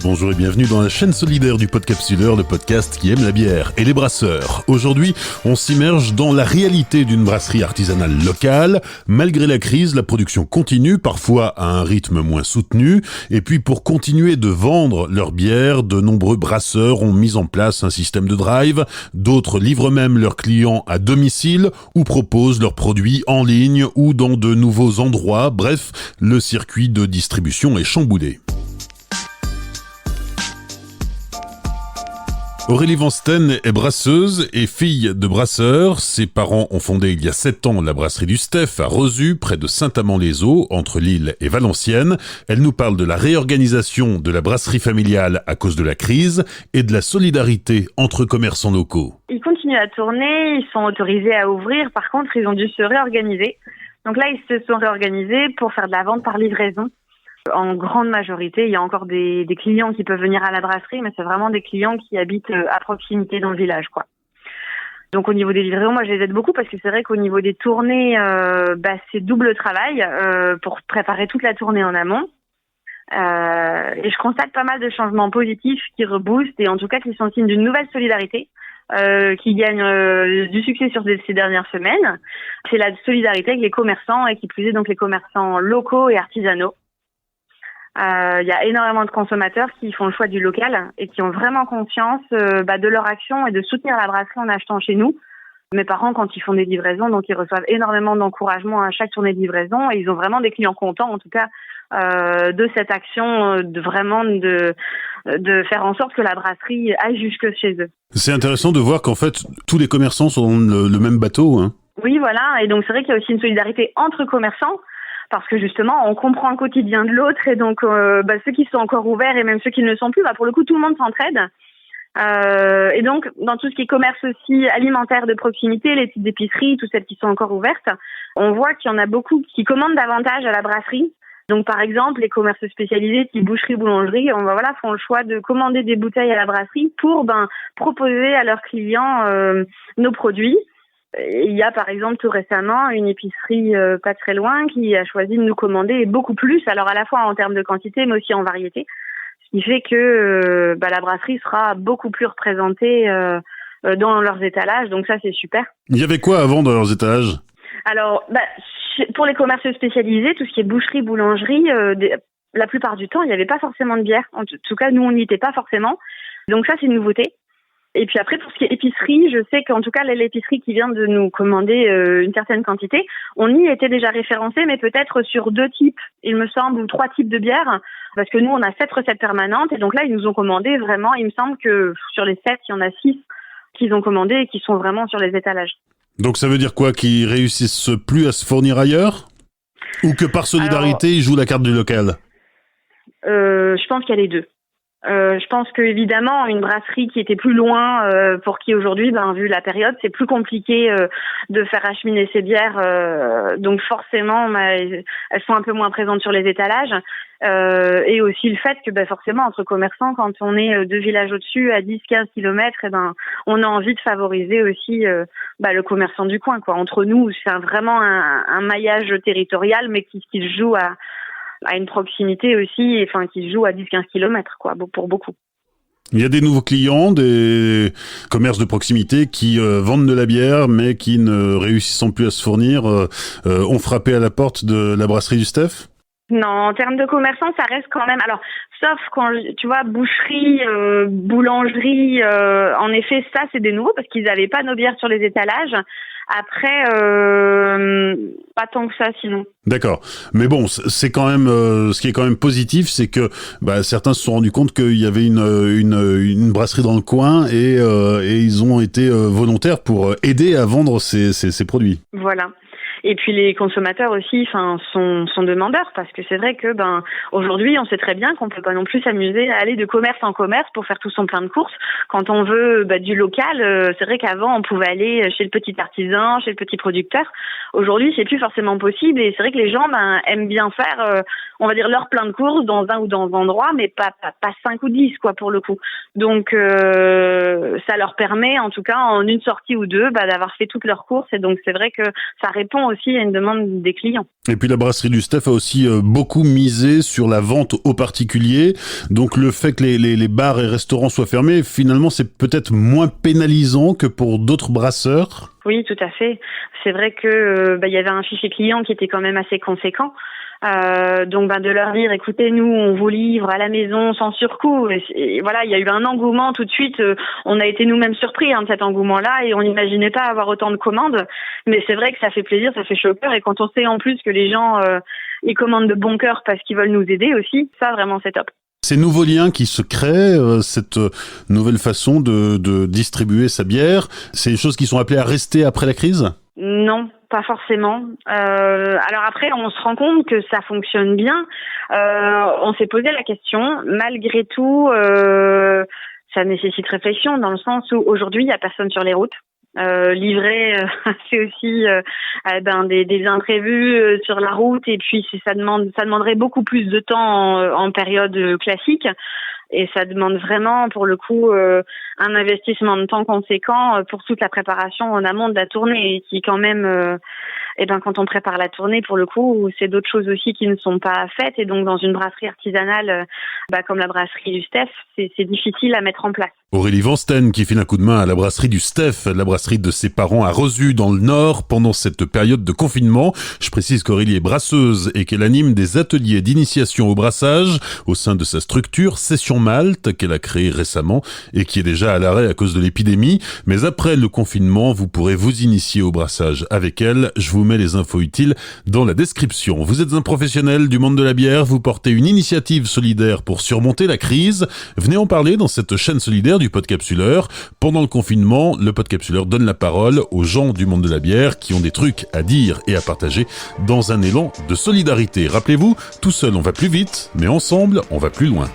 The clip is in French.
Bonjour et bienvenue dans la chaîne solidaire du Podcapsuleur, le podcast qui aime la bière et les brasseurs. Aujourd'hui, on s'immerge dans la réalité d'une brasserie artisanale locale. Malgré la crise, la production continue, parfois à un rythme moins soutenu. Et puis pour continuer de vendre leur bière, de nombreux brasseurs ont mis en place un système de drive. D'autres livrent même leurs clients à domicile ou proposent leurs produits en ligne ou dans de nouveaux endroits. Bref, le circuit de distribution est chamboulé. Aurélie Vansten est brasseuse et fille de brasseur. Ses parents ont fondé il y a 7 ans la brasserie du Steph à Rezu, près de Saint-Amand-les-Eaux, entre Lille et Valenciennes. Elle nous parle de la réorganisation de la brasserie familiale à cause de la crise et de la solidarité entre commerçants locaux. Ils continuent à tourner, ils sont autorisés à ouvrir. Par contre, ils ont dû se réorganiser. Donc là, ils se sont réorganisés pour faire de la vente par livraison. En grande majorité, il y a encore des clients qui peuvent venir à la brasserie, mais c'est vraiment des clients qui habitent à proximité dans le village, quoi. Donc au niveau des livraisons, moi je les aide beaucoup parce que c'est vrai qu'au niveau des tournées, c'est double travail pour préparer toute la tournée en amont. Et je constate pas mal de changements positifs qui reboostent et en tout cas qui sont signes d'une nouvelle solidarité qui gagne du succès sur ces dernières semaines. C'est la solidarité avec les commerçants et qui plus est donc les commerçants locaux et artisanaux. Il y a énormément de consommateurs qui font le choix du local et qui ont vraiment conscience de leur action et de soutenir la brasserie en achetant chez nous. Mes parents, quand ils font des livraisons, donc ils reçoivent énormément d'encouragement à chaque tournée de livraison et ils ont vraiment des clients contents, en tout cas, de cette action, de faire en sorte que la brasserie aille jusque chez eux. C'est intéressant de voir qu'en fait, tous les commerçants sont dans le même bateau, hein. Oui, voilà. Et donc, c'est vrai qu'il y a aussi une solidarité entre commerçants. Parce que justement, on comprend le quotidien de l'autre et donc ceux qui sont encore ouverts et même ceux qui ne le sont plus, pour le coup, tout le monde s'entraide. Et donc, dans tout ce qui est commerce aussi alimentaire de proximité, les petites épiceries, toutes celles qui sont encore ouvertes, on voit qu'il y en a beaucoup qui commandent davantage à la brasserie. Donc, par exemple, les commerces spécialisés, type boucherie, boulangerie, font le choix de commander des bouteilles à la brasserie pour proposer à leurs clients nos produits. Il y a par exemple tout récemment une épicerie pas très loin qui a choisi de nous commander beaucoup plus, alors à la fois en termes de quantité mais aussi en variété, ce qui fait que la brasserie sera beaucoup plus représentée dans leurs étalages, donc ça c'est super. Il y avait quoi avant dans leurs étalages ? Alors pour les commerces spécialisés, tout ce qui est boucherie, boulangerie, la plupart du temps il n'y avait pas forcément de bière, en tout cas nous on n'y était pas forcément, donc ça c'est une nouveauté. Et puis après, pour ce qui est épicerie, je sais qu'en tout cas, l'épicerie qui vient de nous commander une certaine quantité, on y était déjà référencé, mais peut-être sur 2 types, il me semble, ou 3 types de bières, parce que nous, on a 7 recettes permanentes, et donc là, ils nous ont commandé vraiment, il me semble que sur les 7, il y en a 6 qu'ils ont commandé et qui sont vraiment sur les étalages. Donc ça veut dire quoi ? Qu'ils réussissent plus à se fournir ailleurs ? Ou que par solidarité, ils jouent la carte du local ? Je pense qu'il y a les deux. Je pense que évidemment une brasserie qui était plus loin, pour qui aujourd'hui, vu la période, c'est plus compliqué de faire acheminer ses bières. Donc forcément, elles sont un peu moins présentes sur les étalages. Et aussi le fait que forcément entre commerçants, quand on est 2 villages au-dessus à 10-15 kilomètres, on a envie de favoriser aussi le commerçant du coin, quoi. Entre nous, c'est vraiment un maillage territorial, mais qui se joue à une proximité aussi, qui se joue à 10-15 kilomètres, quoi, pour beaucoup. Il y a des nouveaux clients, des commerces de proximité qui vendent de la bière, mais qui ne réussissant plus à se fournir, ont frappé à la porte de la brasserie du Steph ? Non, en termes de commerçants, ça reste quand même... Alors, sauf quand, tu vois, boucherie, boulangerie, en effet, ça, c'est des nouveaux, parce qu'ils n'avaient pas nos bières sur les étalages. Après, pas tant que ça, sinon. D'accord. Mais bon, c'est quand même ce qui est quand même positif, c'est que certains se sont rendus compte qu'il y avait une brasserie dans le coin et ils ont été volontaires pour aider à vendre ces produits. Voilà. Et puis les consommateurs aussi, sont demandeurs, parce que c'est vrai que aujourd'hui, on sait très bien qu'on peut pas non plus s'amuser à aller de commerce en commerce pour faire tout son plein de courses. Quand on veut du local, c'est vrai qu'avant on pouvait aller chez le petit artisan, chez le petit producteur. Aujourd'hui, c'est plus forcément possible, et c'est vrai que les gens aiment bien faire, on va dire, leur plein de courses dans un ou dans un endroit, mais pas 5 ou 10, quoi, pour le coup. Donc ça leur permet, en tout cas en une sortie ou deux, d'avoir fait toutes leurs courses, et donc c'est vrai que ça répond aussi à une demande des clients. Et puis la brasserie du Steph a aussi beaucoup misé sur la vente aux particuliers. Donc le fait que les bars et restaurants soient fermés, finalement, c'est peut-être moins pénalisant que pour d'autres brasseurs. Oui, tout à fait. C'est vrai que y avait un fichier client qui était quand même assez conséquent. Donc de leur dire, écoutez, nous on vous livre à la maison sans surcoût. Et voilà, il y a eu un engouement tout de suite. On a été nous-mêmes surpris de cet engouement-là et on n'imaginait pas avoir autant de commandes. Mais c'est vrai que ça fait plaisir, ça fait chaud au cœur. Et quand on sait en plus que les gens ils commandent de bon cœur parce qu'ils veulent nous aider aussi, ça vraiment c'est top. Ces nouveaux liens qui se créent, cette nouvelle façon de distribuer sa bière, c'est des choses qui sont appelées à rester après la crise ? Non, pas forcément. Alors après, on se rend compte que ça fonctionne bien. On s'est posé la question. Malgré tout, ça nécessite réflexion dans le sens où aujourd'hui, il n'y a personne sur les routes. Livrer, c'est aussi des imprévus sur la route et puis ça demanderait beaucoup plus de temps en période classique. Et ça demande vraiment, pour le coup, un investissement de temps conséquent pour toute la préparation en amont de la tournée. Et qui, quand même, quand on prépare la tournée, pour le coup, c'est d'autres choses aussi qui ne sont pas faites. Et donc, dans une brasserie artisanale, comme la brasserie du Steph, c'est difficile à mettre en place. Aurélie Vansten qui file un coup de main à la brasserie du Steph, la brasserie de ses parents à Rezu dans le Nord pendant cette période de confinement. Je précise qu'Aurélie est brasseuse et qu'elle anime des ateliers d'initiation au brassage au sein de sa structure Session Malte qu'elle a créée récemment et qui est déjà à l'arrêt à cause de l'épidémie. Mais après le confinement, vous pourrez vous initier au brassage avec elle. Je vous mets les infos utiles dans la description. Vous êtes un professionnel du monde de la bière, vous portez une initiative solidaire pour surmonter la crise. Venez en parler dans cette chaîne solidaire du Podcapsuleur. Pendant le confinement, le Podcapsuleur donne la parole aux gens du monde de la bière qui ont des trucs à dire et à partager dans un élan de solidarité. Rappelez-vous, tout seul on va plus vite, mais ensemble on va plus loin.